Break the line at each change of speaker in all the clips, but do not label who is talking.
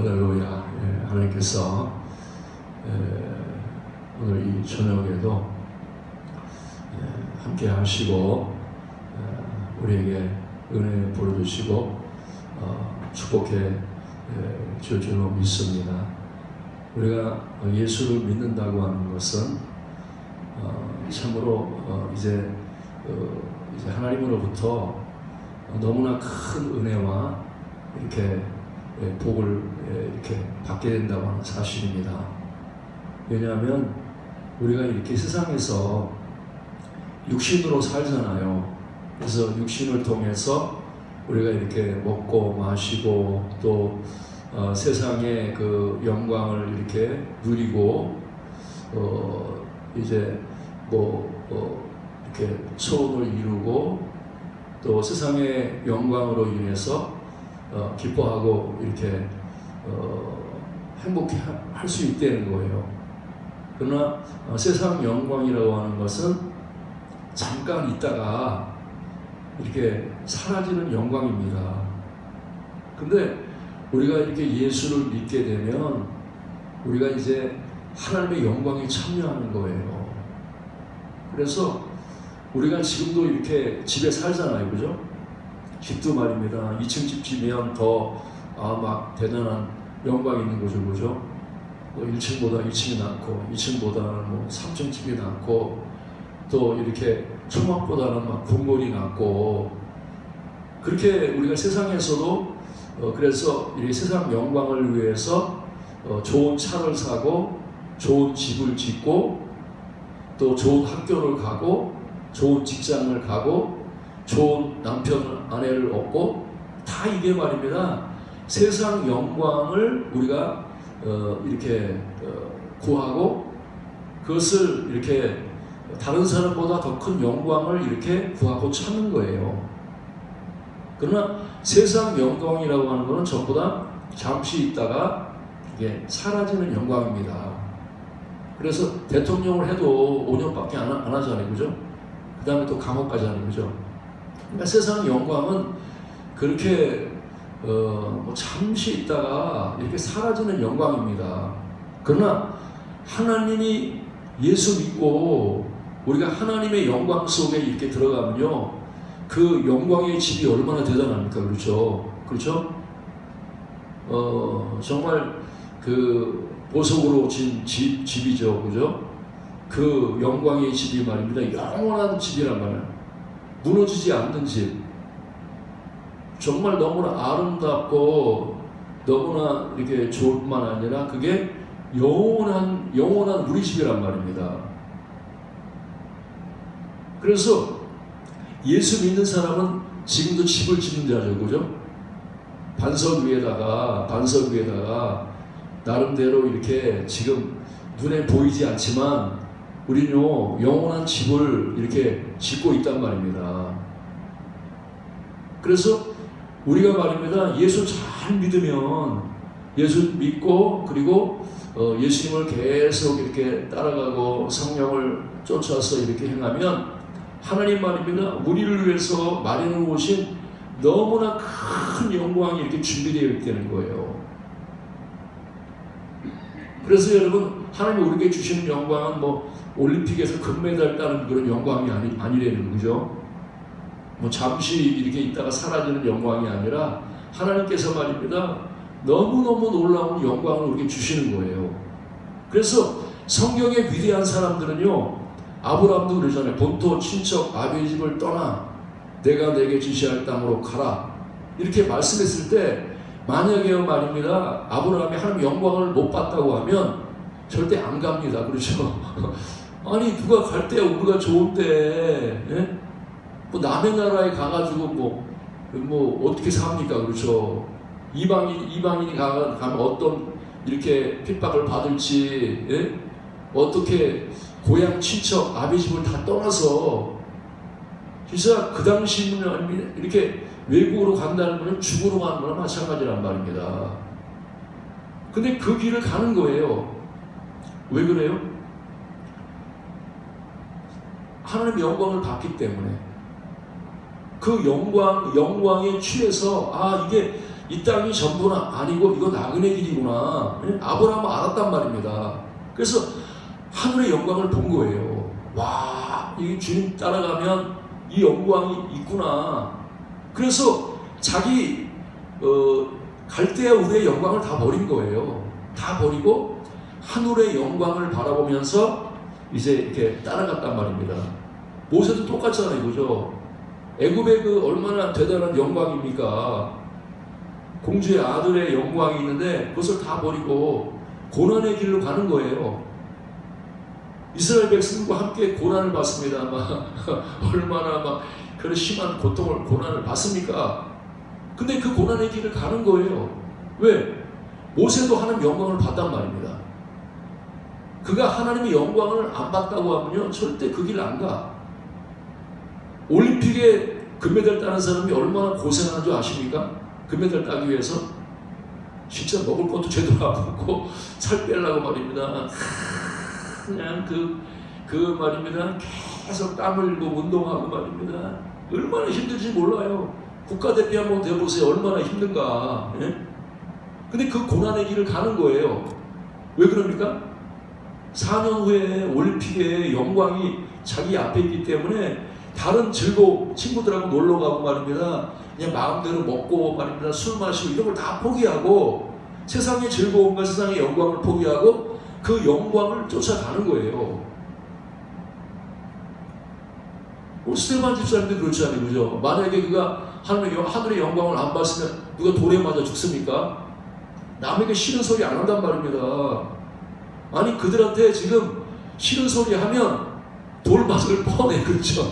할렐루야. 하나님께서 오늘 이 저녁에도 함께 하시고 우리에게 은혜 보여주시고 축복해 줄 줄로 믿습니다. 우리가 예수를 믿는다고 하는 것은 참으로 이제 하나님으로부터 너무나 큰 은혜와 이렇게 복을 이렇게 받게 된다고 하는 사실입니다. 왜냐하면 우리가 이렇게 세상에서 육신으로 살잖아요. 그래서 육신을 통해서 우리가 이렇게 먹고 마시고 또 세상의 그 영광을 이렇게 누리고 이제 이렇게 소원을 이루고 또 세상의 영광으로 인해서 기뻐하고 이렇게 행복해 할 수 있다는 거예요. 그러나 세상 영광이라고 하는 것은 잠깐 있다가 이렇게 사라지는 영광입니다. 근데 우리가 이렇게 예수를 믿게 되면 우리가 이제 하나님의 영광에 참여하는 거예요. 그래서 우리가 지금도 이렇게 집에 살잖아요, 그죠? 집도 말입니다. 2층 집이면 더 막 대단한 영광이 있는 거죠, 그죠? 1층보다 2층이 낫고 2층보다는 3층 집이 낫고 또 이렇게 초막보다는 막 궁궐이 낫고 그렇게 우리가 세상에서도 그래서 이 세상 영광을 위해서 좋은 차를 사고 좋은 집을 짓고 또 좋은 학교를 가고 좋은 직장을 가고 좋은 남편 아내를 얻고 다 이게 말입니다. 세상 영광을 우리가 이렇게 구하고 그것을 이렇게 다른 사람보다 더 큰 영광을 이렇게 구하고 찾는 거예요. 그러나 세상 영광이라고 하는 것은 전부 다 잠시 있다가 이게 사라지는 영광입니다. 그래서 대통령을 해도 5년밖에 안 하잖아요, 그죠? 그 다음에 또 감옥 가잖아요, 그죠? 그러니까 세상 영광은 그렇게 잠시 있다가 이렇게 사라지는 영광입니다. 그러나 하나님이 예수 믿고 우리가 하나님의 영광 속에 이렇게 들어가면요, 그 영광의 집이 얼마나 대단합니까, 그렇죠? 그렇죠? 정말 그 보석으로 진 집이죠, 그죠? 그 영광의 집이 말입니다. 영원한 집이란 말이에요. 무너지지 않는 집. 정말 너무나 아름답고 너무나 이렇게 좋을 뿐만 아니라 그게 영원한 우리 집이란 말입니다. 그래서 예수 믿는 사람은 지금도 집을 짓는 자죠, 그죠? 반석 위에다가 나름대로 이렇게 지금 눈에 보이지 않지만 우리는요 영원한 집을 이렇게 짓고 있단 말입니다. 그래서 우리가 말입니다, 예수 잘 믿으면, 예수 믿고 그리고 예수님을 계속 이렇게 따라가고 성령을 쫓아서 이렇게 행하면 하나님 말입니다, 우리를 위해서 마련해 오신 너무나 큰 영광이 이렇게 준비되어 있다는 거예요. 그래서 여러분, 하나님이 우리에게 주시는 영광은 올림픽에서 금메달 따는 그런 영광이 아니라는 거죠. 잠시 이렇게 있다가 사라지는 영광이 아니라 하나님께서 말입니다, 너무너무 놀라운 영광을 우리에게 주시는 거예요. 그래서 성경의 위대한 사람들은요, 아브라함도 그러잖아요. 본토 친척 아비의 집을 떠나 내가 내게 지시할 땅으로 가라, 이렇게 말씀했을 때 만약에 말입니다, 아브라함이 하나님 영광을 못 봤다고 하면 절대 안 갑니다. 그렇죠? 아니 누가 갈 때 우리가 좋은데, 예? 남의 나라에 가가지고 어떻게 삽니까? 그렇죠? 이방인이 가면 어떤 이렇게 핍박을 받을지, 예? 어떻게 고향 친척 아비 집을 다 떠나서 진짜 그 당시는 이렇게 외국으로 간다는 것은 죽으러 가는 거나 마찬가지란 말입니다. 근데 그 길을 가는 거예요. 왜 그래요? 하나님의 영광을 받기 때문에. 그 영광에 취해서 이게 이 땅이 전부는 아니고 이거 나그네 길이구나. 아브라함은 알았단 말입니다. 그래서 하늘의 영광을 본 거예요. 와, 이 주님 따라가면 이 영광이 있구나. 그래서 자기 갈대아 우르의 영광을 다 버린 거예요. 다 버리고 하늘의 영광을 바라보면서 이제 이렇게 따라갔단 말입니다. 모세도 똑같잖아요, 그죠? 애굽의 그 얼마나 대단한 영광입니까? 공주의 아들의 영광이 있는데 그것을 다 버리고 고난의 길로 가는 거예요. 이스라엘 백성과 함께 고난을 받습니다. 얼마나 막 그런 심한 고통을, 고난을 받습니까? 근데 그 고난의 길을 가는 거예요. 왜? 모세도 하나님 영광을 받단 말입니다. 그가 하나님의 영광을 안 받다고 하면요, 절대 그 길 안 가. 올림픽에 금메달 따는 사람이 얼마나 고생하는 줄 아십니까? 금메달 따기 위해서 진짜 먹을 것도 제대로 안 먹고 살 빼려고 말입니다. 그냥 그 말입니다. 계속 땀 흘리고 운동하고 말입니다. 얼마나 힘든지 몰라요. 국가대표 한번 돼보세요. 얼마나 힘든가. 예? 근데 그 고난의 길을 가는 거예요. 왜 그럽니까? 4년 후에 올림픽의 영광이 자기 앞에 있기 때문에 다른 즐거움, 친구들하고 놀러 가고 말입니다. 그냥 마음대로 먹고 말입니다. 술 마시고 이런 걸 다 포기하고 세상의 즐거움과 세상의 영광을 포기하고 그 영광을 쫓아가는 거예요. 스테반 집사님도 그렇지 않아요, 그죠? 만약에 그가 하늘의 영광을 안 봤으면 누가 돌에 맞아 죽습니까? 남에게 싫은 소리 안 한단 말입니다. 아니 그들한테 지금 싫은 소리 하면 돌 맞을 뻔해, 그렇죠?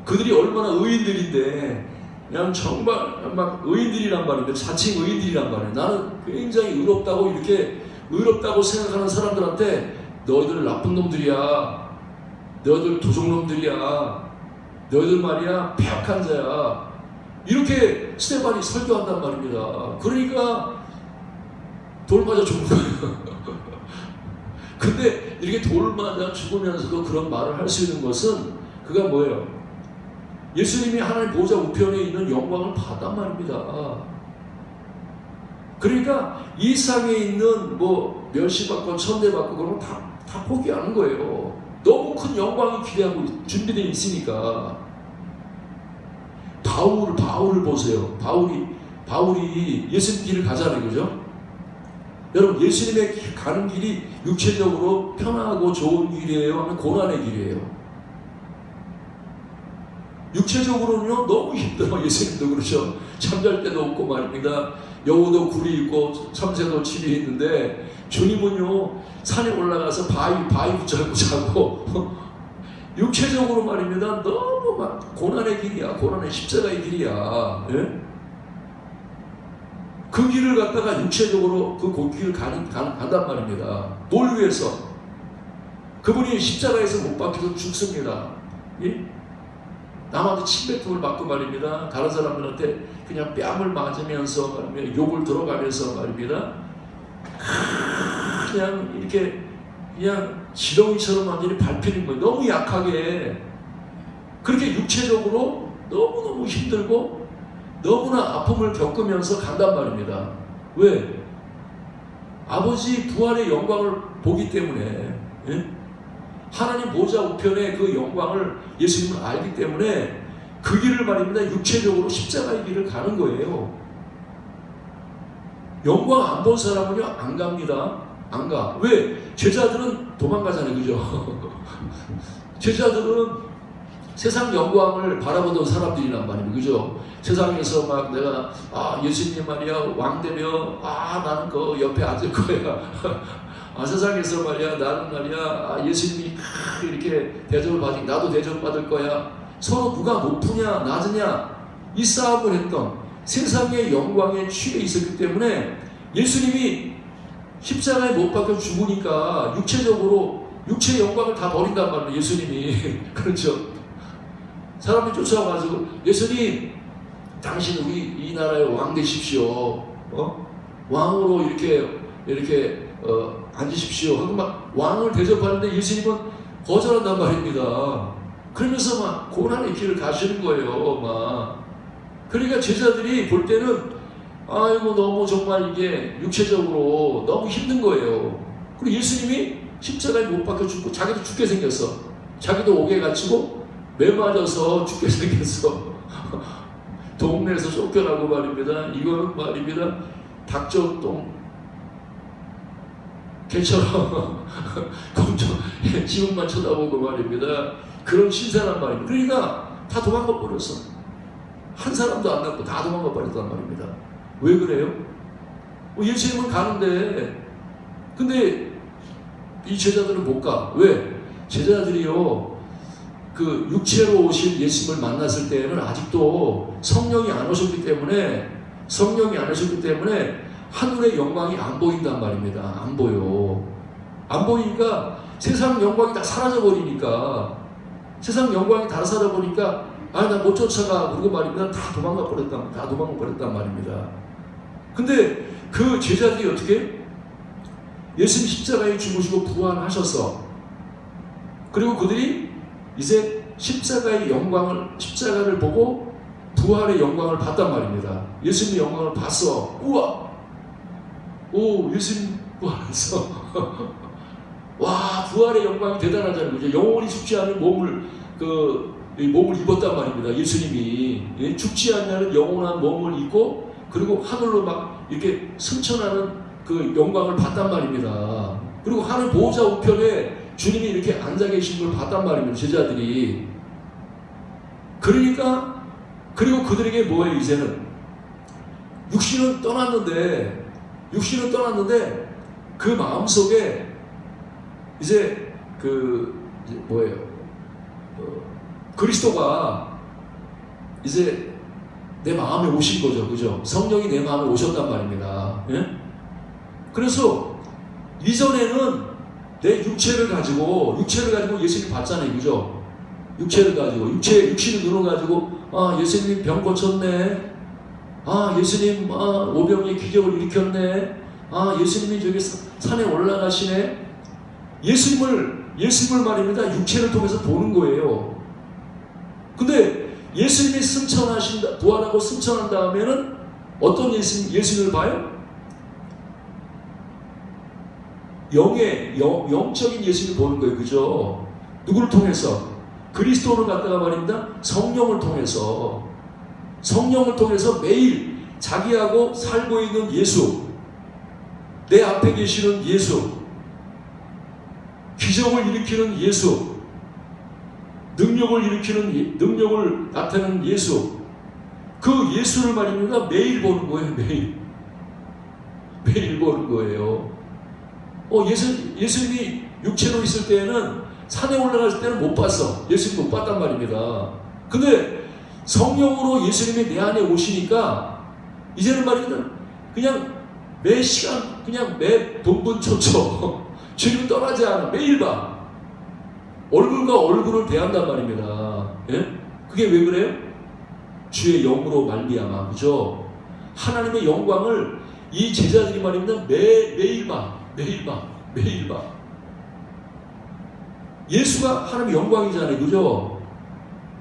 그들이 얼마나 의인들인데 그냥 정말 막 의인들이란 말인데 자칭 의인들이란 말이에요. 나는 굉장히 의롭다고 이렇게 의롭다고 생각하는 사람들한테 너희들 나쁜 놈들이야, 너희들 도적놈들이야, 너희들 말이야 폐악한 자야, 이렇게 스테반이 설교한단 말입니다. 그러니까 돌 맞아 죽은 거예요. 근데 이렇게 돌 맞아 죽으면서도 그런 말을 할 수 있는 것은 그가 뭐예요? 예수님이 하나님 보좌 우편에 있는 영광을 받단 말입니다. 그러니까 이 세상에 있는 뭐 멸시받고 천대받고 그런 거 다 포기하는 거예요. 너무 큰 영광이 기대하고 준비되어 있으니까. 바울을 보세요. 바울이 예수님 길을 가잖아요, 그죠? 여러분, 예수님의 가는 길이 육체적으로 편하고 좋은 길이에요? 하면 고난의 길이에요? 육체적으로는요, 너무 힘들어. 예수님도 그렇죠. 잠잘 때도 없고 말입니다. 여우도 굴이 있고 참새도 집이 있는데 주님은요, 산에 올라가서 바위 붙잡고 자고 육체적으로 말입니다. 너무 막 고난의 길이야. 고난의 십자가의 길이야. 예? 그 길을 갖다가 육체적으로 그 길을 간단 말입니다. 뭘 위해서? 그분이 십자가에서 못 박혀서 죽습니다. 예? 남한테 침뱉음을 받고 말입니다. 다른 사람들한테 그냥 뺨을 맞으면서 말입니다. 욕을 들어가면서 말입니다. 그냥 이렇게 그냥 지렁이처럼 완전히 밟히는 거예요. 너무 약하게. 그렇게 육체적으로 너무너무 힘들고 너무나 아픔을 겪으면서 간단 말입니다. 왜? 아버지 부활의 영광을 보기 때문에. 예? 하나님 보좌 우편의 그 영광을 예수님을 알기 때문에 그 길을 말입니다. 육체적으로 십자가의 길을 가는 거예요. 영광 안 본 사람은요, 안 갑니다. 안 가. 왜? 제자들은 도망가잖아요, 그죠? 제자들은 세상 영광을 바라보던 사람들이란 말이에요, 그죠? 세상에서 막 내가 예수님 말이야 왕 되면 나는 그 옆에 앉을 거야. 세상에서 말이야 나는 말이야 예수님이 이렇게 대접을 받으니 나도 대접받을 거야. 서로 누가 높으냐 낮으냐 이 싸움을 했던 세상의 영광에 취해 있었기 때문에 예수님이 십자가에 못 박혀 죽으니까 육체의 영광을 다 버린단 말이에요. 예수님이 그렇죠. 사람이 쫓아와가지고 예수님 당신 우리 이 나라의 왕 되십시오. 왕으로 이렇게 앉으십시오 하고 막 왕을 대접하는데 예수님은 거절한단 말입니다. 그러면서 막 고난의 길을 가시는 거예요. 막 그러니까 제자들이 볼 때는 아이고 너무 정말 이게 육체적으로 너무 힘든 거예요. 그리고 예수님이 십자가에 못 박혀 죽고 자기도 죽게 생겼어. 자기도 옥에 갇히고 매 맞아서 죽게 생겼어. 동네에서 쫓겨나고 말입니다. 이거는 말입니다. 닭젖똥 개처럼 검정 지붕만 쳐다보고 말입니다. 그런 신세란 말입니다. 그러니까 다 도망가 버렸어. 한 사람도 안 남고 다 도망가 버렸단 말입니다. 왜 그래요? 예수님은 가는데 근데 이 제자들은 못 가. 왜? 제자들이요 그 육체로 오신 예수님을 만났을 때에는 아직도 성령이 안 오셨기 때문에 하늘의 영광이 안 보인단 말입니다. 안 보여. 안 보이니까 세상 영광이 다 사라져버리니까 아, 나 못 쫓아가. 그러고 말입니다. 다 도망가 버렸단 말입니다. 근데 그 제자들이 어떻게? 예수님 십자가에 죽으시고 부활하셔서 그리고 그들이 이제 십자가를 보고 부활의 영광을 봤단 말입니다. 예수님의 영광을 봤어. 우와! 오, 예수님 부활했어. 와, 부활의 영광이 대단하잖아요. 그죠? 영원히 죽지 않은 몸을 입었단 말입니다. 예수님이 죽지 않는 영원한 몸을 입고 그리고 하늘로 막 이렇게 승천하는 그 영광을 봤단 말입니다. 그리고 하늘 보호자 우편에 주님이 이렇게 앉아 계신 걸 봤단 말입니다. 제자들이. 그러니까 그리고 그들에게 뭐예요? 이제는 육신은 떠났는데 그 마음속에 이제 그리스도가 이제 내 마음에 오신 거죠. 그죠? 성령이 내 마음에 오셨단 말입니다. 예? 그래서 이전에는 내 육체를 가지고 예수님 봤잖아요. 그죠? 육신을 눈을 가지고 예수님 병 고쳤네. 예수님 오병이의 기적을 일으켰네. 예수님이 저기 산에 올라가시네. 예수님을 말입니다. 육체를 통해서 보는 거예요. 근데 예수님이 부활하고 승천한 다음에는 어떤 예수님을 봐요? 영적인 예수님을 보는 거예요. 그죠? 누구를 통해서? 그리스도를 갖다가 말입니다. 성령을 통해서 매일 자기하고 살고 있는 예수, 내 앞에 계시는 예수, 기적을 일으키는 예수, 능력을 나타내는 예수, 그 예수를 말입니다. 매일 보는 거예요. 매일 보는 거예요. 예수님이 육체로 있을 때에는 산에 올라갈 때는 못 봤어. 예수님 못 봤단 말입니다. 근데 성령으로 예수님이 내 안에 오시니까 이제는 말입니다. 그냥 매 시간, 그냥 매 분분초초 주님 떠나지 않아. 매일 봐. 얼굴과 얼굴을 대한단 말입니다. 예? 그게 왜 그래요? 주의 영으로 말미암아. 그죠? 하나님의 영광을 이 제자들이 말입니다. 매일 봐. 예수가 하나님의 영광이잖아요. 그죠?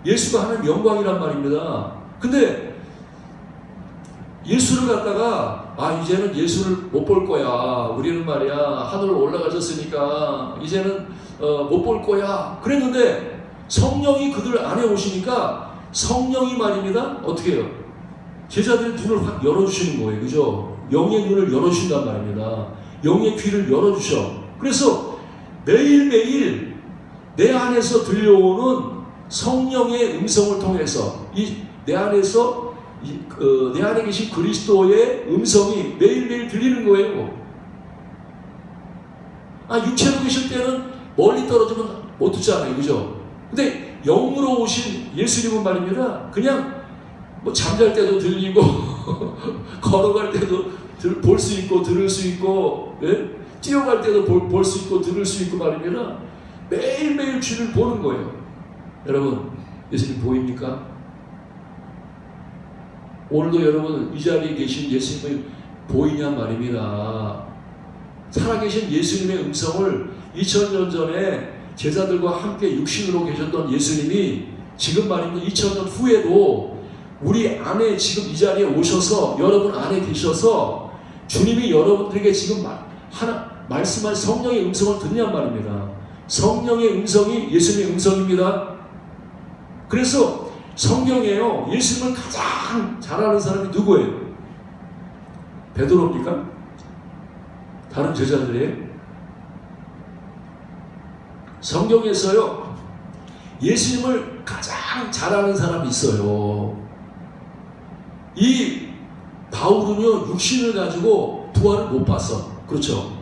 예수가 하나님의 영광이란 말입니다. 근데 예수를 갖다가 이제는 예수를 못 볼 거야. 우리는 말이야 하늘로 올라가셨으니까 이제는 못 볼 거야. 그랬는데 성령이 그들 안에 오시니까 성령이 말입니다. 어떻게 해요? 제자들의 눈을 확 열어주시는 거예요. 그죠? 영의 눈을 열어주신단 말입니다. 영의 귀를 열어주셔. 그래서 매일매일 내 안에서 들려오는 성령의 음성을 통해서 내 안에 계신 그리스도의 음성이 매일매일 들리는 거예요. 육체로 계실 때는 멀리 떨어지면 못 듣잖아요. 그죠? 근데 영으로 오신 예수님은 말입니다. 그냥 잠잘 때도 들리고 걸어갈 때도 볼 수 있고 들을 수 있고, 예? 뛰어갈 때도 볼 수 있고 들을 수 있고 말입니다. 매일매일 주를 보는 거예요. 여러분, 예수님 보입니까? 오늘도 여러분 이 자리에 계신 예수님이 보이냐 말입니다. 살아계신 예수님의 음성을 2000년 전에 제자들과 함께 육신으로 계셨던 예수님이 지금 말입니다. 2000년 후에도 우리 안에 지금 이 자리에 오셔서 여러분 안에 계셔서 주님이 여러분들에게 지금 말씀한 성령의 음성을 듣냔 말입니다. 성령의 음성이 예수님의 음성입니다. 그래서 성경에요, 예수님을 가장 잘 아는 사람이 누구예요? 베드로입니까? 다른 제자들이에요? 성경에서요, 예수님을 가장 잘 아는 사람이 있어요. 이 바울은요, 육신을 가지고 부활을 못 봤어. 그렇죠?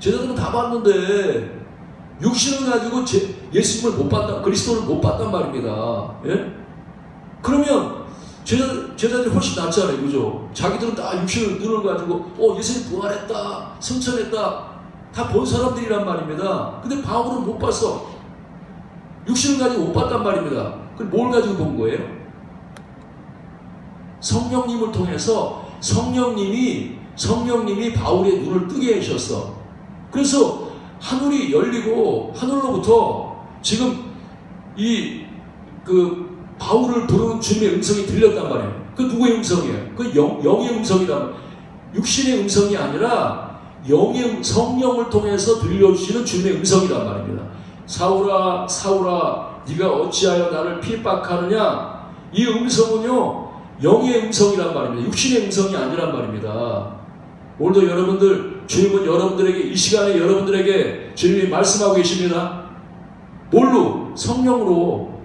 제자들은 다 봤는데 육신을 가지고 예수님을 못 봤다, 그리스도를 못 봤단 말입니다. 예? 그러면 제자들이 훨씬 낫잖아요. 그죠? 자기들은 다 육신을 눈을 가지고 예수님 부활했다, 승천했다, 다 본 사람들이란 말입니다. 근데 바울은 못 봤어. 육신을 가지고 못 봤단 말입니다. 그럼 뭘 가지고 본 거예요? 성령님을 통해서 성령님이 바울의 눈을 뜨게 하셨어. 그래서 하늘이 열리고 하늘로부터 지금 바울을 부르는 주님의 음성이 들렸단 말이에요. 그 누구의 음성이에요? 그 영의 음성이란, 육신의 음성이 아니라 성령을 통해서 들려주시는 주님의 음성이란 말입니다. 사울아, 사울아, 네가 어찌하여 나를 핍박하느냐? 이 음성은요, 영의 음성이란 말입니다. 육신의 음성이 아니란 말입니다. 오늘도 여러분들, 주님은 여러분들에게, 이 시간에 여러분들에게 주님이 말씀하고 계십니다. 뭘로? 성령으로.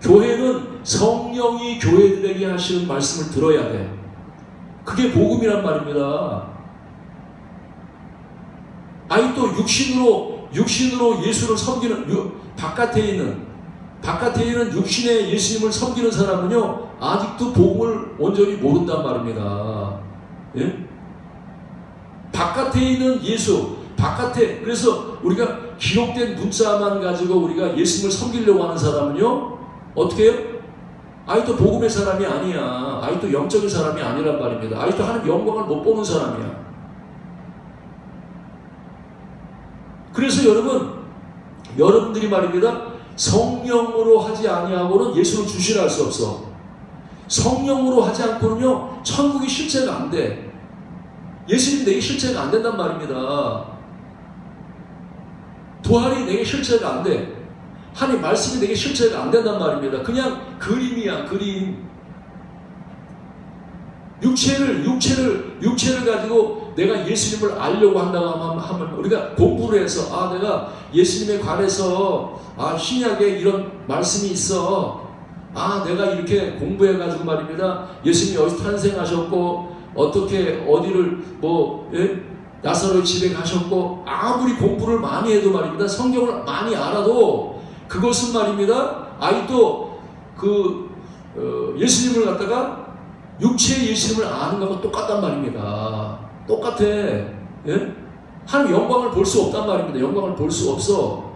교회는 성령이 교회들에게 하시는 말씀을 들어야 돼. 그게 복음이란 말입니다. 아니 또 육신으로 예수를 섬기는, 바깥에 있는 육신의 예수님을 섬기는 사람은요, 아직도 복음을 온전히 모른단 말입니다. 예? 바깥에 있는 예수, 그래서 우리가 기록된 문자만 가지고 우리가 예수님을 섬기려고 하는 사람은요, 어떻게 해요? 아직도 복음의 사람이 아니야. 아직도 영적인 사람이 아니란 말입니다. 아직도 하나님 영광을 못 보는 사람이야. 그래서 여러분들이 말입니다, 성령으로 하지 아니하고는 예수를 주시라 할 수 없어. 성령으로 하지 않고는요, 천국이 실체가 안 돼. 예수님 내게 실체가 안 된단 말입니다. 부활이 내게 실체가 안 돼. 하나님 말씀이 내게 실체가 안 된단 말입니다. 그냥 그림이야, 그림. 육체를 가지고 내가 예수님을 알려고 한다고 하면 우리가 공부를 해서, 내가 예수님에 관해서, 신약에 이런 말씀이 있어. 내가 이렇게 공부해가지고 말입니다, 예수님이 어디서 탄생하셨고, 어떻게, 어디를, 나사로의 집에 가셨고, 아무리 공부를 많이 해도 말입니다, 성경을 많이 알아도, 그것은 말입니다, 아직도 예수님을 갖다가 육체의 예수님을 아는 것과 똑같단 말입니다. 똑같아. 예? 하나님 영광을 볼 수 없단 말입니다. 영광을 볼 수 없어.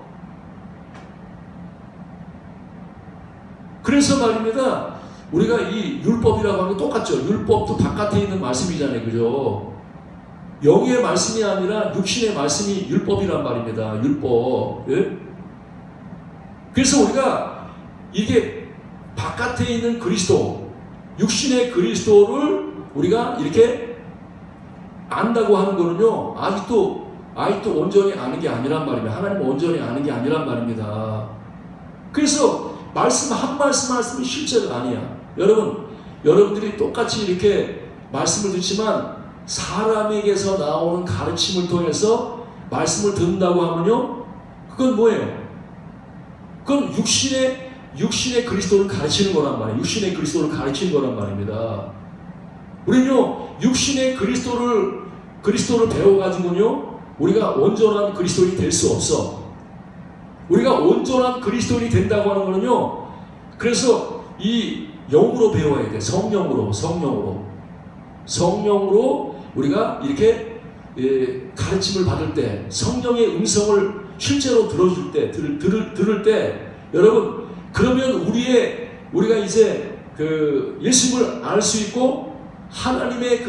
그래서 말입니다, 우리가 이 율법이라고 하는 게 똑같죠. 율법도 바깥에 있는 말씀이잖아요. 그죠? 영의 말씀이 아니라 육신의 말씀이 율법이란 말입니다. 율법. 예? 그래서 우리가 이게 바깥에 있는 그리스도, 육신의 그리스도를 우리가 이렇게 안다고 하는 거는요, 아직도 온전히 아는 게 아니란 말입니다. 하나님은 온전히 아는 게 아니란 말입니다. 그래서 한 말씀이 실제가 아니야. 여러분들이 똑같이 이렇게 말씀을 듣지만 사람에게서 나오는 가르침을 통해서 말씀을 듣는다고 하면요, 그건 뭐예요? 그건 육신의 그리스도를 가르치는 거란 말이에요. 육신의 그리스도를 가르치는 거란 말입니다. 우리는요, 육신의 그리스도를 배워가지고는요, 우리가 온전한 그리스도인이 될 수 없어. 우리가 온전한 그리스도인이 된다고 하는 거는요, 그래서 이 영으로 배워야 돼. 성령으로 우리가 이렇게 가르침을 받을 때, 성령의 음성을 실제로 들을 때, 여러분, 그러면 우리가 이제 예수님을 알 수 있고, 하나님의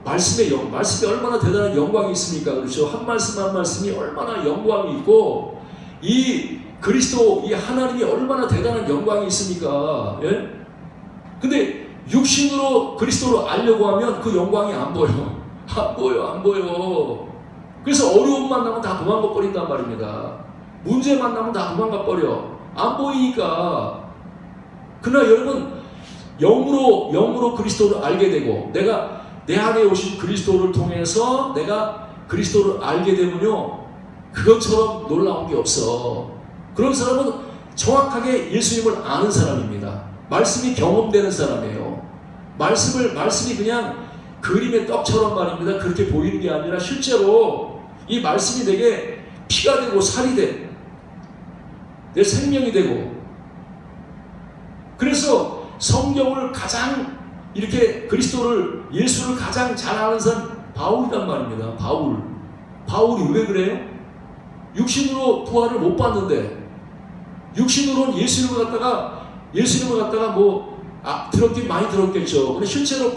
말씀이 얼마나 대단한 영광이 있습니까? 그렇죠? 한 말씀이 얼마나 영광이 있고, 이 그리스도, 이 하나님이 얼마나 대단한 영광이 있습니까? 예? 근데 육신으로 그리스도를 알려고 하면 그 영광이 안 보여. 안 보여. 그래서 어려움 만나면 다 도망가 버린단 말입니다. 문제 만나면 다 도망가 버려. 안 보이니까. 그러나 여러분, 영으로 그리스도를 알게 되고, 내가 내 안에 오신 그리스도를 통해서 내가 그리스도를 알게 되면요, 그것처럼 놀라운 게 없어. 그런 사람은 정확하게 예수님을 아는 사람입니다. 말씀이 경험되는 사람이에요. 말씀이 그냥 그림의 떡처럼 말입니다. 그렇게 보이는 게 아니라 실제로 이 말씀이 내게 피가 되고 살이 돼. 내 생명이 되고. 그래서 성경을 가장 이렇게 그리스도를, 예수를 가장 잘 아는 사람 바울이란 말입니다. 바울이 왜 그래요? 육신으로 부활을 못 봤는데, 육신으로는 예수님을 갖다가 들었긴 많이 들었겠죠. 근데 실제로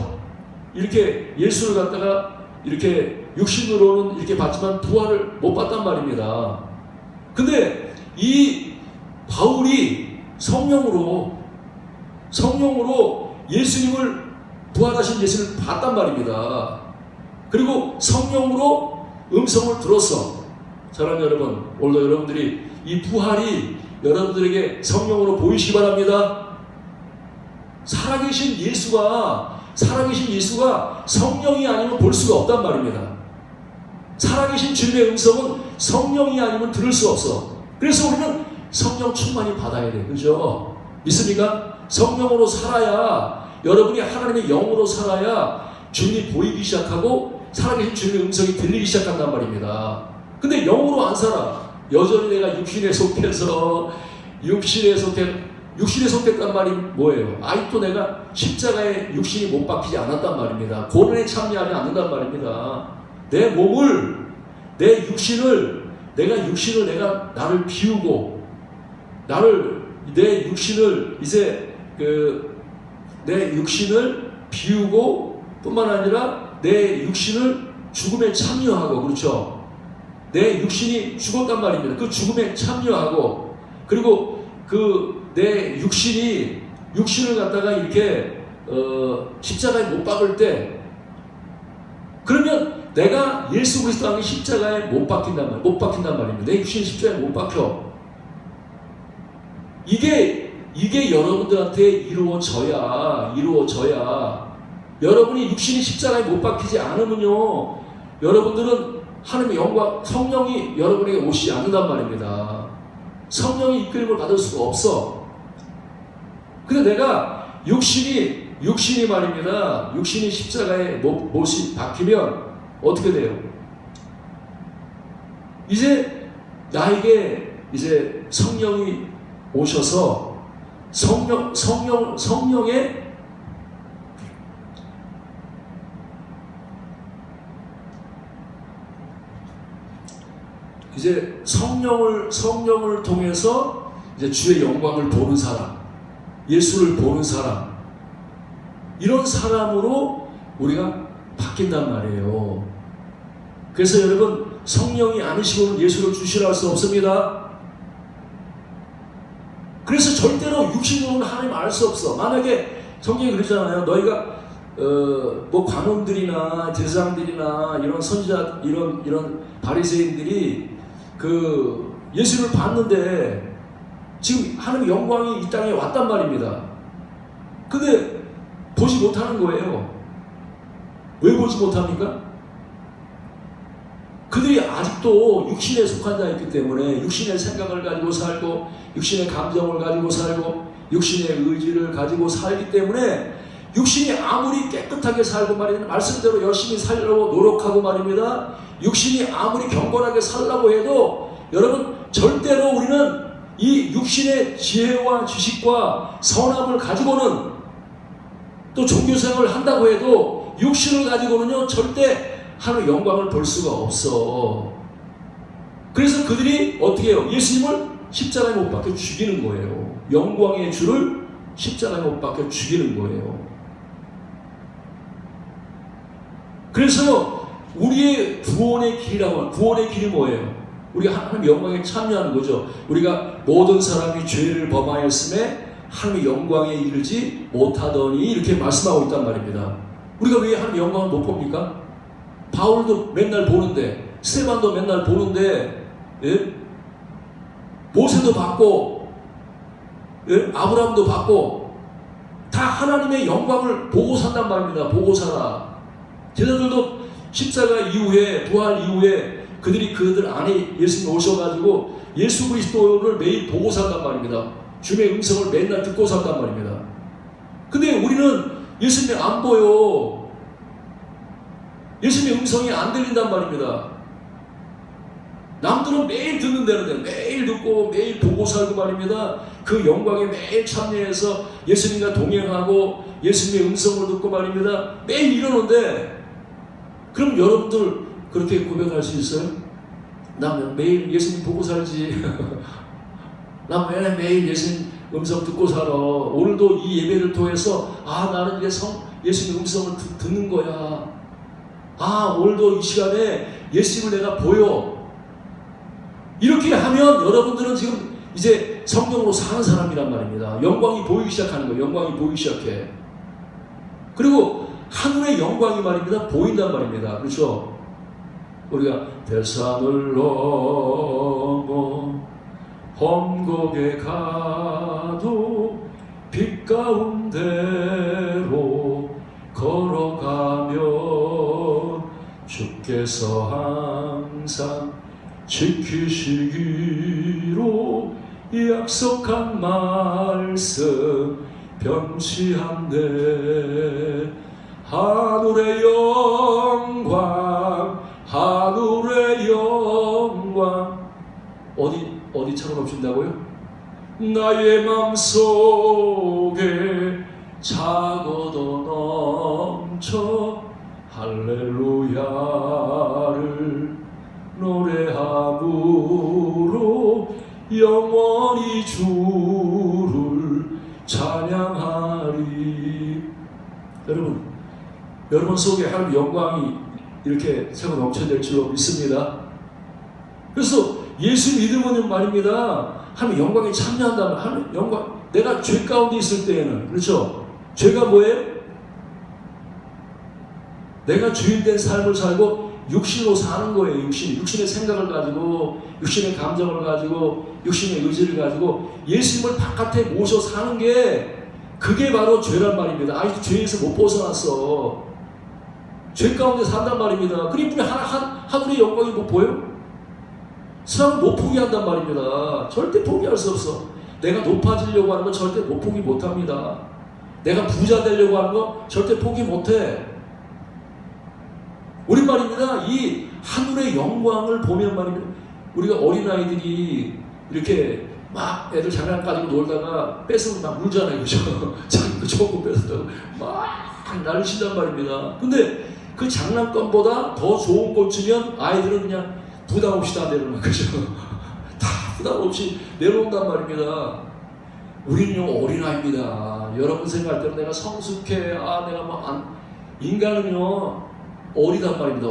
이렇게 예수를 갖다가 이렇게 육신으로는 이렇게 봤지만 부활을 못 봤단 말입니다. 근데 이 바울이 성령으로 예수님을, 부활하신 예수를 봤단 말입니다. 그리고 성령으로 음성을 들었어. 사랑하는 여러분, 오늘도 여러분들이 이 부활이 여러분들에게 성령으로 보이시기 바랍니다. 살아계신 예수가 성령이 아니면 볼 수가 없단 말입니다. 살아계신 주님의 음성은 성령이 아니면 들을 수 없어. 그래서 우리는 성령 충만히 받아야 돼. 그죠? 믿습니까? 성령으로 살아야, 여러분이 하나님의 영으로 살아야 주님이 보이기 시작하고 살아계신 주님의 음성이 들리기 시작한단 말입니다. 근데 영으로 안 살아. 여전히 내가 육신에 속했단 말이 뭐예요? 아직도 내가 십자가에 육신이 못 박히지 않았단 말입니다. 고난에 참여하지 않는단 말입니다. 내 육신을 나를 비우고, 내 육신을 비우고 뿐만 아니라 내 육신을 죽음에 참여하고, 그렇죠? 내 육신이 죽었단 말입니다. 그 죽음에 참여하고, 그리고 내 육신을 갖다가 이렇게 십자가에 못 박을 때, 그러면 내가 예수 그리스도 안에 십자가에 못 박힌단 말입니다. 내 육신이 십자가에 못 박혀. 이게 여러분들한테 이루어져야 여러분이 육신이 십자가에 못 박히지 않으면요, 여러분들은 하나님의 영광, 성령이 여러분에게 오시지 않는단 말입니다. 성령이 이끌림을 받을 수가 없어. 근데 내가 육신이 말입니다. 육신이 십자가에 못이 박히면 어떻게 돼요? 이제 나에게 이제 성령이 오셔서 성령의 이제 성령을 통해서 이제 주의 영광을 보는 사람, 예수를 보는 사람, 이런 사람으로 우리가 바뀐단 말이에요. 그래서 여러분, 성령이 아니시고는 예수를 주시라 할 수 없습니다. 그래서 절대로 육신으로는 하나님 알 수 없어. 만약에 성경이 그러잖아요. 너희가 관원들이나 제사장들이나 이런 선지자, 이런 바리새인들이 예수를 봤는데 지금 하나님의 영광이 이 땅에 왔단 말입니다. 근데 보지 못하는 거예요. 왜 보지 못합니까? 그들이 아직도 육신에 속한 자였기 때문에, 육신의 생각을 가지고 살고, 육신의 감정을 가지고 살고, 육신의 의지를 가지고 살기 때문에, 육신이 아무리 깨끗하게 살고 말입니다, 말씀대로 열심히 살려고 노력하고 말입니다, 육신이 아무리 경건하게 살려고 해도, 여러분, 절대로 우리는 이 육신의 지혜와 지식과 선함을 가지고는, 또 종교생활을 한다고 해도 육신을 가지고는요, 절대 하나님의 영광을 볼 수가 없어. 그래서 그들이 어떻게 해요? 예수님을 십자가에 못 박혀 죽이는 거예요. 영광의 주를 십자가에 못 박혀 죽이는 거예요. 그래서 우리의 구원의 길이 뭐예요? 우리가 하나님의 영광에 참여하는 거죠. 우리가 모든 사람이 죄를 범하였음에 하나님의 영광에 이르지 못하더니 이렇게 말씀하고 있단 말입니다. 우리가 왜 하나님의 영광을 못 봅니까? 바울도 맨날 보는데, 스테반도 맨날 보는데, 예? 모세도 봤고, 예? 아브라함도 봤고, 다 하나님의 영광을 보고 산단 말입니다. 보고 살아. 제자들도 십자가 이후에, 부활 이후에 그들 안에 예수님 오셔가지고 예수 그리스도를 매일 보고 산단 말입니다. 주님의 음성을 맨날 듣고 산단 말입니다. 근데 우리는 예수님이 안 보여. 예수님의 음성이 안 들린단 말입니다. 남들은 매일 듣는 데는데 매일 듣고 매일 보고 살고 말입니다. 그 영광에 매일 참여해서 예수님과 동행하고 예수님의 음성을 듣고 말입니다. 매일 이러는데, 그럼 여러분들 그렇게 고백할 수 있어요? 나 매일 예수님 보고 살지. 나 매일 예수님 음성 듣고 살아. 오늘도 이 예배를 통해서 나는 이제 예수님 음성을 듣는 거야. 오늘도 이 시간에 예수님을 내가 보여. 이렇게 하면 여러분들은 지금 이제 성령으로 사는 사람이란 말입니다. 영광이 보이기 시작하는 거예요. 영광이 보이기 시작해. 그리고 하늘의 영광이 말입니다. 보인단 말입니다. 그렇죠? 우리가 대산을 넘어 험곡에 가도 빛 가운데로 걸어가면 주께서 항상 지키시기로 약속한 말씀 변치한데, 하늘의 영광, 하늘의 영광. 어디 차고 넘친다고요? 나의 맘속에 차고도 넘쳐 할렐루야를 노래함으로 영원히 주를 찬양하리. 여러분 속에 하나님의 영광이 이렇게 차고 넘쳐야 될 줄로 믿습니다. 그래서 예수 믿으면 말입니다, 하나님의 영광에 참여한다면, 하나님의 영광, 내가 죄 가운데 있을 때에는, 그렇죠? 죄가 뭐예요? 내가 주인된 삶을 살고 육신으로 사는 거예요. 육신의 생각을 가지고, 육신의 감정을 가지고, 육신의 의지를 가지고 예수님을 바깥에 모셔 사는 게, 그게 바로 죄란 말입니다. 아직도 죄에서 못 벗어났어. 죄 가운데 산단 말입니다. 그러니 하늘의 영광이 못 보여? 사람을 못 포기한단 말입니다. 절대 포기할 수 없어. 내가 높아지려고 하는 건 절대 포기 못합니다. 내가 부자 되려고 하는 거 절대 포기 못해. 우리 말입니다, 이 하늘의 영광을 보면 말입니다, 우리가 어린아이들이 이렇게 막 애들 장난 가지고 놀다가 뺏으면 막 울잖아요. 그죠? 자기 거 좋은 거 뺏었다고 막 난리 친단 말입니다. 근데 그 장난감보다 더 좋은 걸 주면 아이들은 그냥 부담 없이 다 내려놓는 거죠. 다 부담 없이 내려온단 말입니다. 우리는요, 어린아이입니다. 여러분 생각할 때는 내가 성숙해, 내가 인간은요, 어리단 말입니다.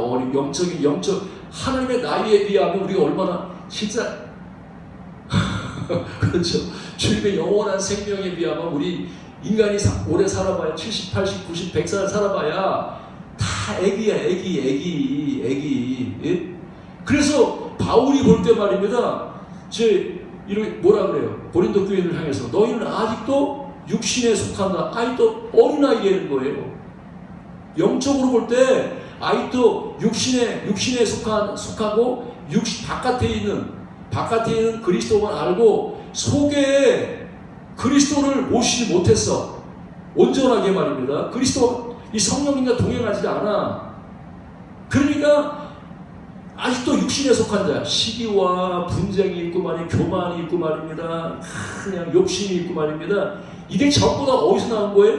영적, 하나님의 나이에 비하면 우리가 얼마나, 진짜, 그렇죠. 주님의 영원한 생명에 비하면 우리 인간이 오래 살아봐야 70, 80, 90, 100살 살아봐야 다 애기야, 애기. 예? 그래서 바울이 볼 때 말입니다, 뭐라 그래요? 고린도 교회를 향해서 너희는 아직도 육신에 속한다. 아직도 어린아이라는 거예요. 영적으로 볼 때 아직도 육신에 속하고 바깥에 있는 그리스도만 알고 속에 그리스도를 모시지 못했어. 온전하게 말입니다. 이 성령님과 동행하지 않아. 그러니까 아직도 육신에 속한 자, 시기와 분쟁이 있고 교만이 있고 말입니다. 그냥 욕심이 있고 말입니다. 이게 전부 다 어디서 나온 거예요?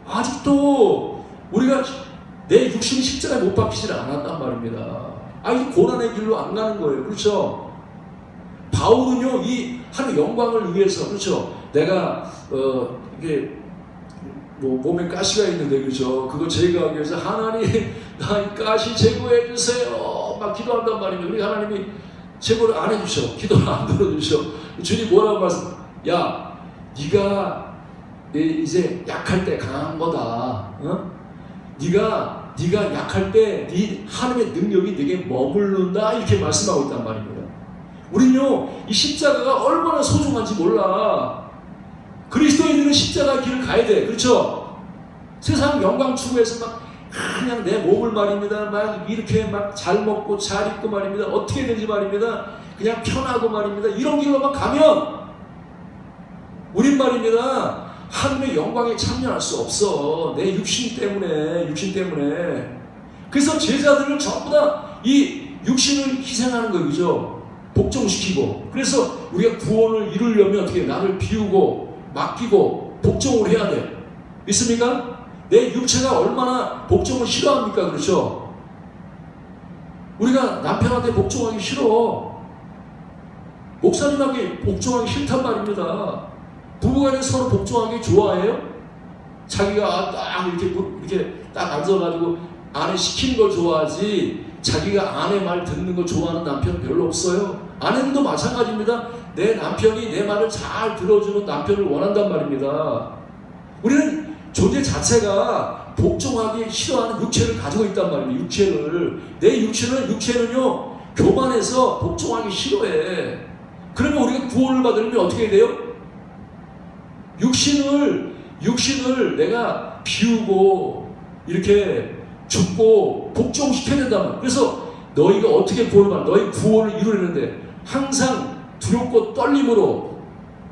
아직도 우리가 내 육신이 십자가에 못 박히질 않았단 말입니다. 아직도 고난의 길로 안 가는 거예요. 그렇죠? 바울은요, 이 하나님의 영광을 위해서, 그렇죠? 내가 이게 몸에 가시가 있는데, 그죠? 그거 제거하기 위해서 하나님, 나 이 가시 제거해 주세요. 막 기도한단 말입니다. 우리 하나님이 제거를 안 해주셔. 기도를 안 들어주셔. 주님 뭐라고 말씀? 야, 네가 이제 약할 때 강한 거다. 어? 네가 약할 때 네 하나님의 능력이 네게 머무른다, 이렇게 말씀하고 있단 말입니다. 우리는요, 이 십자가가 얼마나 소중한지 몰라. 그리스도인들은 십자가 길을 가야 돼. 그렇죠? 세상 영광 추구해서 막 그냥 내 몸을 말입니다, 막 이렇게 막 잘 먹고 잘 입고 말입니다, 어떻게든지 말입니다, 그냥 편하고 말입니다, 이런 길로만 가면 우린 말입니다, 하나님의 영광에 참여할 수 없어. 내 육신 때문에. 그래서 제자들을 전부 다 이 육신을 희생하는 거예요. 그죠? 복종시키고. 그래서 우리가 구원을 이루려면 어떻게, 나를 비우고 맡기고 복종을 해야 돼. 믿습니까? 내 육체가 얼마나 복종을 싫어합니까? 그렇죠? 우리가 남편한테 복종하기 싫어. 목사님에게 복종하기 싫단 말입니다. 부부간에 서로 복종하기 좋아해요? 자기가 딱 이렇게 딱 앉아가지고 아내 시키는 걸 좋아하지, 자기가 아내 말 듣는 걸 좋아하는 남편 별로 없어요. 아내도 마찬가지입니다. 내 남편이 내 말을 잘 들어주는 남편을 원한단 말입니다. 우리는 존재 자체가 복종하기 싫어하는 육체를 가지고 있단 말입니다. 내 육체는요, 교만해서 복종하기 싫어해. 그러면 우리가 구원을 받으려면 어떻게 돼요? 육신을 내가 비우고 이렇게 죽고 복종시켜야 된단 말이야. 그래서 너희가 어떻게 구원을 받아? 너희 구원을 이루려는데 항상 두렵고 떨림으로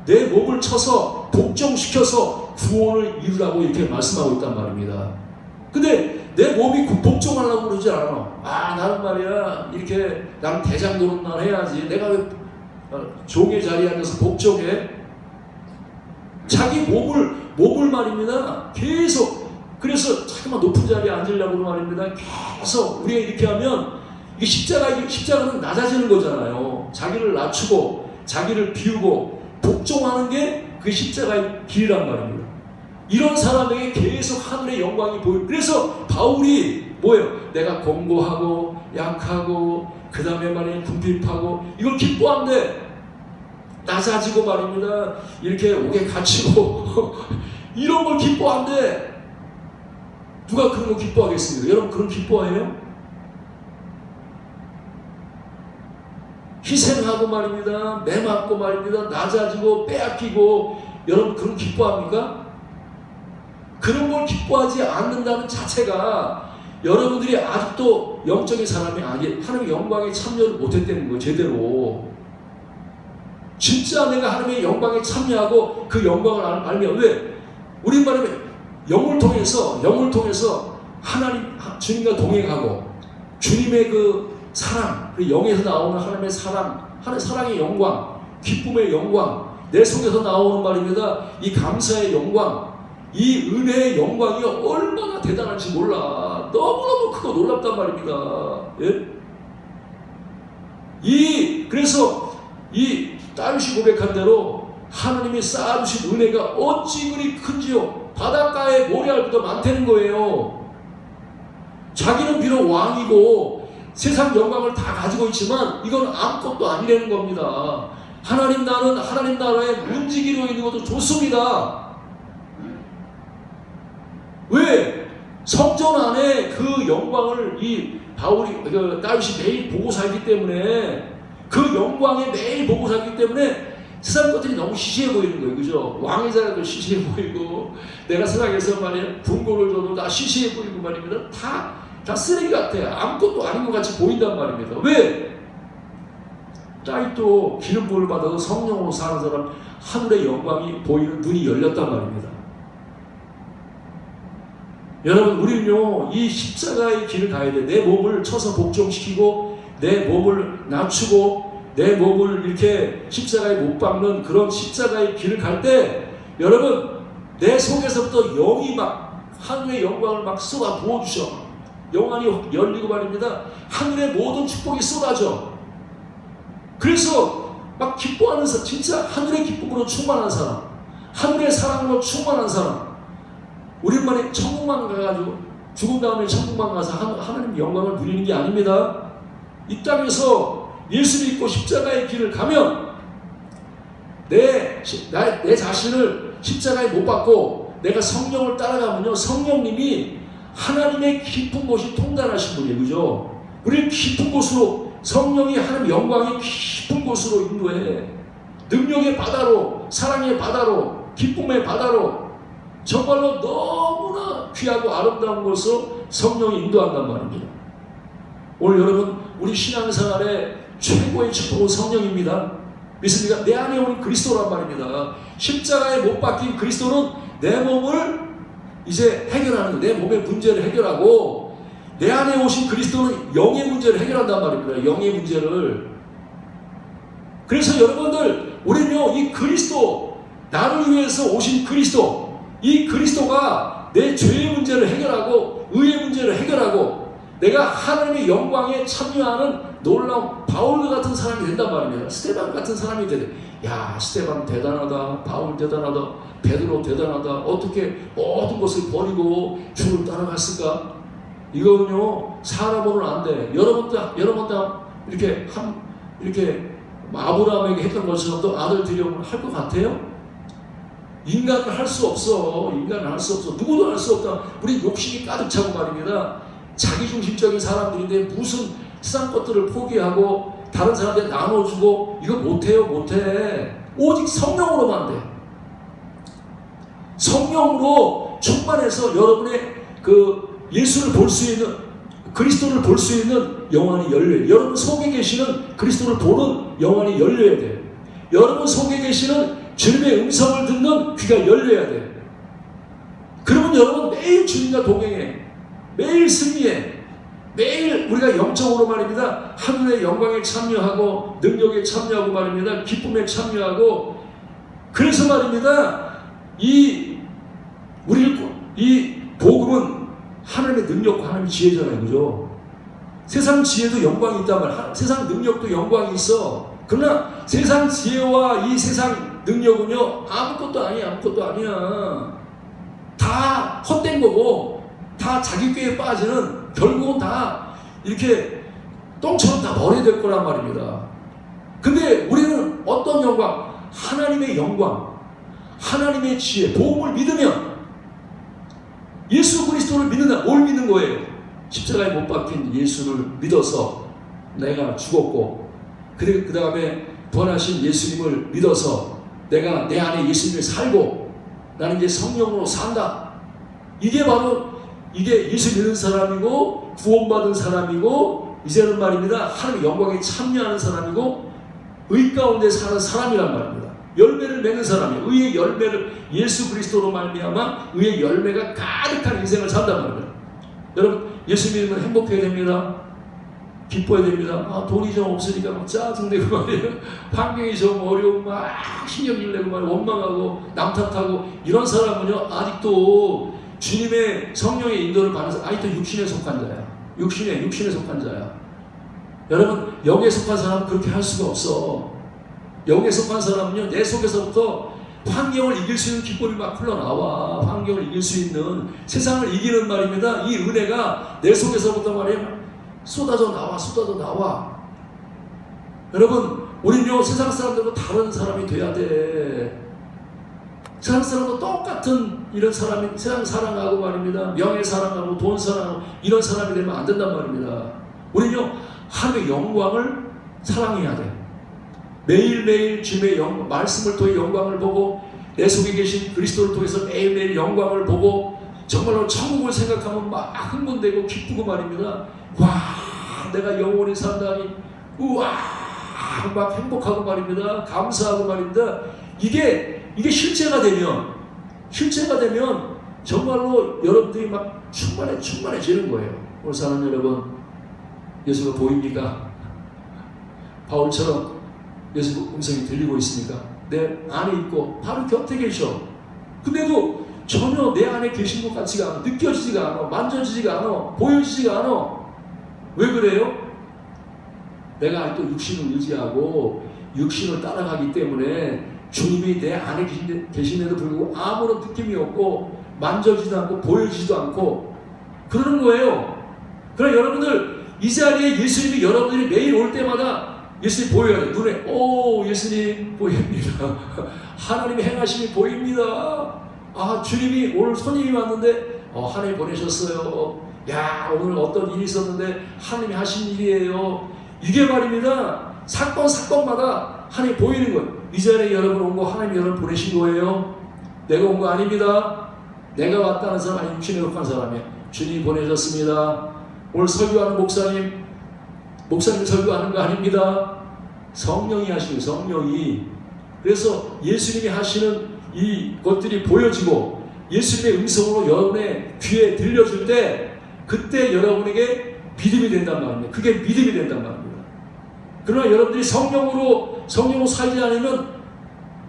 내 몸을 쳐서 복종시켜서 구원을 이루라고 이렇게 말씀하고 있단 말입니다. 근데 내 몸이 복종하려고 그러지 않아. 나는 말이야, 이렇게 나는 대장 노릇만 해야지, 내가 왜 종의 자리에 앉아서 복종해? 자기 몸을 말입니다, 계속. 그래서 자꾸만 높은 자리에 앉으려고 말입니다. 계속 우리가 이렇게 하면 이게 십자가는 낮아지는 거잖아요. 자기를 낮추고 자기를 비우고 복종하는 게 그 십자가의 길이란 말입니다. 이런 사람에게 계속 하늘의 영광이 보여요. 그래서 바울이 뭐예요? 내가 권고하고 약하고 그 다음에 말이야 궁핍하고 이걸 기뻐한대. 낮아지고 말입니다, 이렇게 옥에 갇히고 이런 걸 기뻐한대. 누가 그런 거 기뻐하겠습니까? 여러분 그런 기뻐해요? 희생하고 말입니다, 매맞고 말입니다, 낮아지고 빼앗기고, 여러분 그런 기뻐합니까? 그런 걸 기뻐하지 않는다는 자체가 여러분들이 아직도 영적인 사람이 아니에요. 하나님의 영광에 참여를 못했다는 거예요. 제대로. 진짜 내가 하나님의 영광에 참여하고 그 영광을 알면, 왜? 우리 말하면 영을 통해서 하나님, 주님과 동행하고 주님의 그 사랑, 그 영에서 나오는 하나님의 사랑, 사랑의 영광, 기쁨의 영광, 내 속에서 나오는 말입니다, 이 감사의 영광, 이 은혜의 영광이 얼마나 대단한지 몰라. 너무너무 크고 놀랍단 말입니다. 예? 그래서 이 다윗이 고백한 대로 하나님이 쌓아주신 은혜가 어찌 그리 큰지요. 바닷가에 모래알보다 많다는 거예요. 자기는 비록 왕이고 세상 영광을 다 가지고 있지만 이건 아무것도 아니라는 겁니다. 하나님 나라에 문지기로 있는 것도 좋습니다. 왜? 성전 안에 그 영광을 이 다윗이 매일 보고 살기 때문에, 그 영광에 매일 보고 살기 때문에 세상 것들이 너무 시시해 보이는 거예요. 그죠? 왕의 자리도 시시해 보이고, 내가 세상에서 말이야 궁고를 줘도 다 시시해 보이고 말입니다. 다 쓰레기 같아요. 아무것도 아닌 것 같이 보인단 말입니다. 왜? 다윗도 기름 부음을 받아서 성령으로 사는 사람, 하늘의 영광이 보이는 눈이 열렸단 말입니다. 여러분, 우리는요, 이 십자가의 길을 가야 돼. 내 몸을 쳐서 복종시키고, 내 몸을 낮추고, 내 몸을 이렇게 십자가에 못 박는 그런 십자가의 길을 갈 때, 여러분, 내 속에서부터 영이 막, 하늘의 영광을 막 쏟아 부어주셔. 영안이 열리고 말입니다. 하늘의 모든 축복이 쏟아져. 그래서 막 기뻐하는 사람, 진짜 하늘의 기쁨으로 충만한 사람, 하늘의 사랑으로 충만한 사람, 우리만의 천국만 가가지고 죽은 다음에 천국만 가서 하나님 영광을 누리는 게 아닙니다. 이 땅에서 예수 믿고 십자가의 길을 가면 내 자신을 십자가에 못 박고 내가 성령을 따라가면요, 성령님이 하나님의 깊은 곳이 통달하신 분이에요. 그죠? 우리를 깊은 곳으로, 성령이 하나님 영광의 깊은 곳으로 인도해. 능력의 바다로, 사랑의 바다로, 기쁨의 바다로, 정말로 너무나 귀하고 아름다운 곳으로 성령이 인도한단 말입니다. 오늘 여러분, 우리 신앙생활의 최고의 축복은 성령입니다. 믿습니까? 내 안에 오는 그리스도란 말입니다. 십자가에 못 박힌 그리스도는 내 몸을 이제 해결하는, 내 몸의 문제를 해결하고, 내 안에 오신 그리스도는 영의 문제를 해결한단 말입니다. 영의 문제를. 그래서 여러분들, 우리는요, 이 그리스도, 나를 위해서 오신 그리스도, 이 그리스도가 내 죄의 문제를 해결하고 의의 문제를 해결하고 내가 하나님의 영광에 참여하는 놀라운 바울 같은 사람이 된단 말입니다. 스테반 같은 사람이 되네. 야, 스테반 대단하다. 바울 대단하다. 베드로 대단하다. 어떻게 모든 것을 버리고 주를 따라갔을까? 이거는요, 사람으로는 안 돼. 여러분 다 이렇게 아브라함에게 했던 것처럼 또 아들 들여오면 할 것 같아요? 인간은 할 수 없어. 인간은 할 수 없어. 누구도 할 수 없다. 우리 욕심이 가득 차고 말입니다. 자기중심적인 사람들인데 무슨 세상 것들을 포기하고 다른 사람들한테 나눠주고 이거 못해요. 못해. 오직 성령으로만 돼. 성령으로 충만해서 여러분의 그 예수를 볼 수 있는, 그리스도를 볼 수 있는 영안이 열려요. 여러분 속에 계시는 그리스도를 보는 영안이 열려야 돼요. 여러분 속에 계시는 주님의 음성을 듣는 귀가 열려야 돼. 그러면 여러분 매일 주님과 동행해. 매일 승리해. 매일 우리가 영적으로 말입니다. 하늘의 영광에 참여하고 능력에 참여하고 말입니다. 기쁨에 참여하고. 그래서 말입니다. 이 복음은 하나님의 능력과 하나님의 지혜잖아요. 그죠? 세상 지혜도 영광이 있단 말이야. 세상 능력도 영광이 있어. 그러나 세상 지혜와 이 세상 능력은요, 아무것도 아니야. 다 헛된 거고, 다 자기 꾀에 빠지는, 결국은 다 이렇게 똥처럼 다 버려야 될 거란 말입니다. 근데 우리는 어떤 영광? 하나님의 영광, 하나님의 지혜, 복음을 믿으면, 예수 그리스도를 믿는다. 뭘 믿는 거예요? 십자가에 못 박힌 예수를 믿어서 내가 죽었고, 그 다음에 부활하신 예수님을 믿어서 내가 내 안에 예수님을 살고 나는 이제 성령으로 산다. 이게 바로 이게 예수 믿는 사람이고 구원받은 사람이고 이제는 말입니다. 하나님의 영광에 참여하는 사람이고 의 가운데 사는 사람이란 말입니다. 열매를 맺는 사람이에요. 의의 열매를 예수 그리스도로 말미암아 의의 열매가 가득한 인생을 산단 말입니다. 여러분 예수 믿으면 행복해야 됩니다. 기뻐야 됩니다. 돈이 좀 없으니까 막 짜증내고 말이에요. 환경이 좀 어려우면 막 신경질 내고 말이에요. 원망하고 남 탓하고 이런 사람은요 아직도 주님의 성령의 인도를 받는 사람, 아직도 육신에 속한 자야. 육신에 속한 자야. 여러분 영에 속한 사람은 그렇게 할 수가 없어. 영에 속한 사람은요 내 속에서부터 환경을 이길 수 있는 기쁨이 막 흘러나와. 환경을 이길 수 있는, 세상을 이기는 말입니다. 이 은혜가 내 속에서부터 말이에요 쏟아져 나와. 여러분, 우리는요, 세상 사람들과 다른 사람이 돼야 돼. 세상 사람도 똑같은 이런 사람이, 세상 사랑하고 말입니다. 명예 사랑하고 돈 사랑하고 이런 사람이 되면 안 된단 말입니다. 우리는요, 하나님의 영광을 사랑해야 돼. 매일매일 주님의 말씀을 통해 영광을 보고, 내 속에 계신 그리스도를 통해서 매일매일 영광을 보고, 정말로 천국을 생각하면 막 흥분되고 기쁘고 말입니다. 와, 내가 영원히 산다니, 우와, 막 행복하고 말입니다. 감사하고 말입니다. 이게 실제가 되면 정말로 여러분들이 막 충만해지는 거예요. 오늘 사는 여러분, 예수가 보입니까? 바울처럼 예수 음성이 들리고 있습니까? 내 안에 있고 바로 곁에 계셔. 근데도 전혀 내 안에 계신 것 같지가 않아. 느껴지지가 않아. 만져지지가 않아. 보여지지가 않아. 왜 그래요? 내가 아직도 육신을 의지하고 육신을 따라가기 때문에 주님이 내 안에 계신데도 불구하고 아무런 느낌이 없고 만져지도 않고 보여지지도 않고 그러는 거예요. 그러나 여러분들 이 자리에 예수님이 여러분들이 매일 올 때마다 예수님 보여야 돼. 눈에 오 예수님 보입니다. 하나님의 행하심이 보입니다. 아 주님이 오늘 손님이 왔는데 하나님 보내셨어요. 야 오늘 어떤 일이 있었는데 하나님이 하신 일이에요. 이게 말입니다. 사건마다 하나님 보이는 거예요. 이 자리에 여러분 온 거 하나님이 여러분 보내신 거예요. 내가 온 거 아닙니다. 내가 왔다는 사람 아니 육신에 속한 사람이에요. 주님이 보내셨습니다. 오늘 설교하는 목사님 설교하는 거 아닙니다. 성령이 하시고 성령이. 그래서 예수님이 하시는 이 것들이 보여지고 예수님의 음성으로 여러분의 귀에 들려줄 때 그때 여러분에게 믿음이 된단 말입니다. 그게 믿음이 된단 말입니다. 그러나 여러분들이 성령으로 살지 않으면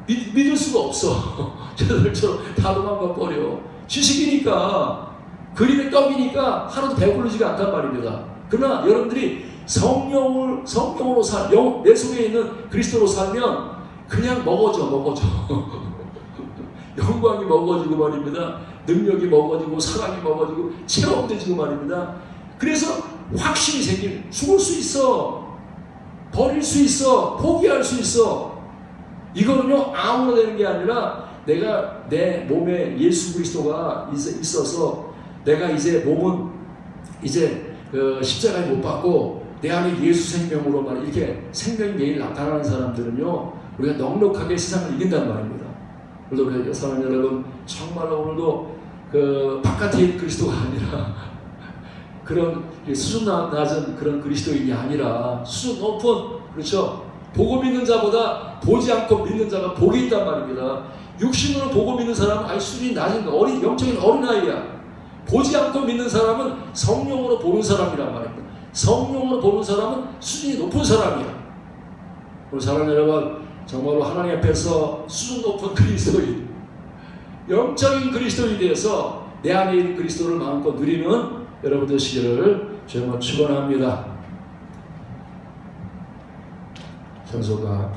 믿을 수가 없어. 저들처럼 다 도망가 버려. 지식이니까 그림의 떡이니까 하나도 배부르지가 않단 말입니다. 그러나 여러분들이 성령으로 내 속에 있는 그리스도로 살면 그냥 먹어져. 영광이 먹어지고 말입니다. 능력이 먹어지고 사랑이 먹어지고 체험되지고 말입니다. 그래서 확신이 생기는 죽을 수 있어. 버릴 수 있어. 포기할 수 있어. 이거는요 아무나 되는 게 아니라 내가 내 몸에 예수 그리스도가 있어서 내가 이제 몸은 이제 십자가에 못 박고 내 안에 예수 생명으로만 이렇게 생명이 매일 나타나는 사람들은요 우리가 넉넉하게 세상을 이긴단 말입니다. 오늘도 사랑하는 여러분 정말로 오늘도 바깥에 있는 그리스도가 아니라 그런 수준 낮은 그런 그리스도인이 아니라 수준 높은 그렇죠. 보고 믿는 자보다 보지 않고 믿는 자가 복이 있단 말입니다. 육신으로 보고 믿는 사람은 아주 수준이 낮은 거 영적인 어린아이야. 보지 않고 믿는 사람은 성령으로 보는 사람이란 말입니다. 성령으로 보는 사람은 수준이 높은 사람이야. 우리 사랑하는 여러분 정말로 하나님 앞에서 수준 높은 그리스도인 영적인 그리스도인에 대해서 내 안에 있는 그리스도를 마음껏 누리는 여러분 되시기를 주님으로 축원합니다. 성소가